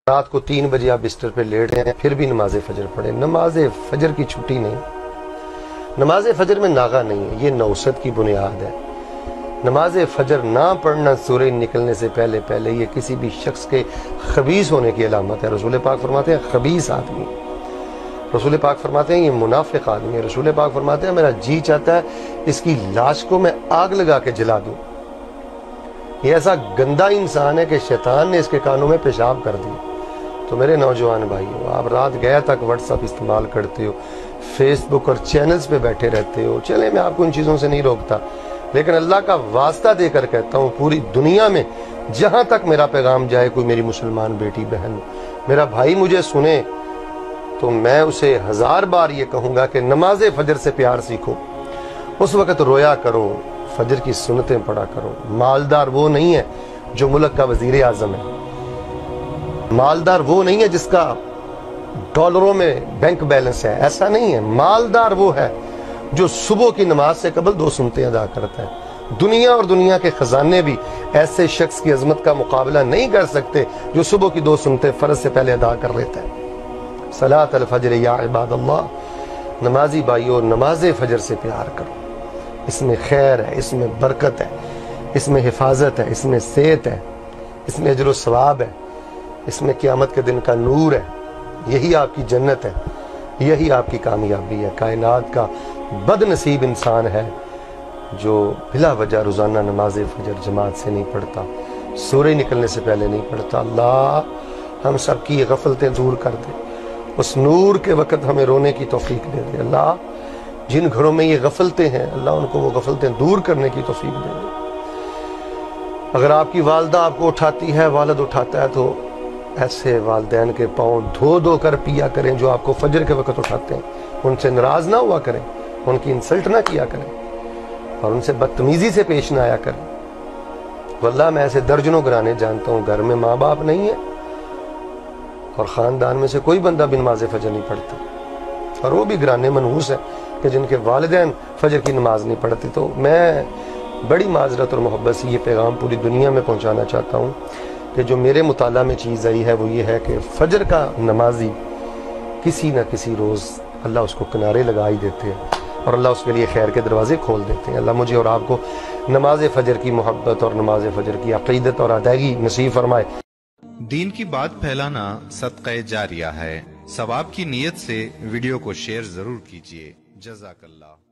رات کو 3 بجے آپ بستر پہ لیٹ ہیں پھر بھی نماز فجر پڑھیں. نماز فجر کی چھٹی نہیں, نماز فجر میں ناغہ نہیں ہے, یہ نوست کی بنیاد ہے. نماز فجر نہ پڑھنا سورج نکلنے سے پہلے پہلے یہ کسی بھی شخص کے خبیث ہونے کی علامت ہے. رسول پاک فرماتے ہیں خبیث آدمی, رسول پاک فرماتے ہیں یہ منافق آدمی ہے. رسول پاک فرماتے ہیں میرا جی چاہتا ہے اس کی لاش کو میں آگ لگا کے جلا دوں. یہ ایسا گندا انسان ہے کہ شیطان نے اس کے کانوں میں پیشاب کر دی. تو میرے نوجوان بھائیو, آپ رات گیا تک واٹس ایپ استعمال کرتے ہو, فیس بک اور چینلز پہ بیٹھے رہتے ہو. چلے میں آپ کو ان چیزوں سے نہیں روکتا, لیکن اللہ کا واسطہ دے کر کہتا ہوں پوری دنیا میں جہاں تک میرا پیغام جائے, کوئی میری مسلمان بیٹی بہن میرا بھائی مجھے سنے تو میں اسے 1000 بار یہ کہوں گا کہ نماز فجر سے پیار سیکھو. اس وقت رویا کرو, فجر کی سنتیں پڑھا کرو. مالدار وہ نہیں ہے جو ملک کا وزیر اعظم ہے, مالدار وہ نہیں ہے جس کا ڈالروں میں بینک بیلنس ہے, ایسا نہیں ہے. مالدار وہ ہے جو صبح کی نماز سے قبل 2 سنتیں ادا کرتا ہے. دنیا اور دنیا کے خزانے بھی ایسے شخص کی عظمت کا مقابلہ نہیں کر سکتے جو صبح کی 2 سنتیں فرض سے پہلے ادا کر لیتا ہے. صلاۃ الفجر یا عباد اللہ, نمازی بھائیو نماز فجر سے پیار کرو. اس میں خیر ہے, اس میں برکت ہے, اس میں حفاظت ہے, اس میں صحت ہے, اس میں اجر و ثواب ہے, اس میں قیامت کے دن کا نور ہے. یہی آپ کی جنت ہے, یہی آپ کی کامیابی ہے. کائنات کا بد نصیب انسان ہے جو بلا وجہ روزانہ نماز فجر جماعت سے نہیں پڑھتا, سورج نکلنے سے پہلے نہیں پڑھتا. اللہ ہم سب کی یہ غفلتیں دور کر دے, اس نور کے وقت ہمیں رونے کی توفیق دے دے. اللہ جن گھروں میں یہ غفلتیں ہیں اللہ ان کو وہ غفلتیں دور کرنے کی توفیق دے دے. اگر آپ کی والدہ آپ کو اٹھاتی ہے, والد اٹھاتا ہے, تو ایسے والدین کے پاؤں دھو دھو کر پیا کریں جو آپ کو فجر کے وقت اٹھاتے ہیں. ان سے ناراض نہ ہوا کریں, ان کی انسلٹ نہ کیا کریں, اور ان سے بدتمیزی سے پیش نہ آیا کریں. واللہ میں ایسے درجنوں گھرانے جانتا ہوں گھر میں ماں باپ نہیں ہے اور خاندان میں سے کوئی بندہ بھی نماز فجر نہیں پڑھتا, اور وہ بھی گھرانے منحوس ہیں کہ جن کے والدین فجر کی نماز نہیں پڑھتے. تو میں بڑی معذرت اور محبت سے یہ پیغام پوری دنیا میں پہنچانا چاہتا ہوں کہ جو میرے مطالعہ میں چیز آئی ہے وہ یہ ہے کہ فجر کا نمازی کسی نہ کسی روز اللہ اس کو کنارے لگا ہی دیتے ہیں اور اللہ اس کے لیے خیر کے دروازے کھول دیتے ہیں. اللہ مجھے اور آپ کو نماز فجر کی محبت اور نماز فجر کی عقیدت اور ادائیگی نصیب فرمائے. دین کی بات پھیلانا صدقہ جاریہ ہے. ثواب کی نیت سے ویڈیو کو شیئر ضرور کیجیے. جزاک اللہ.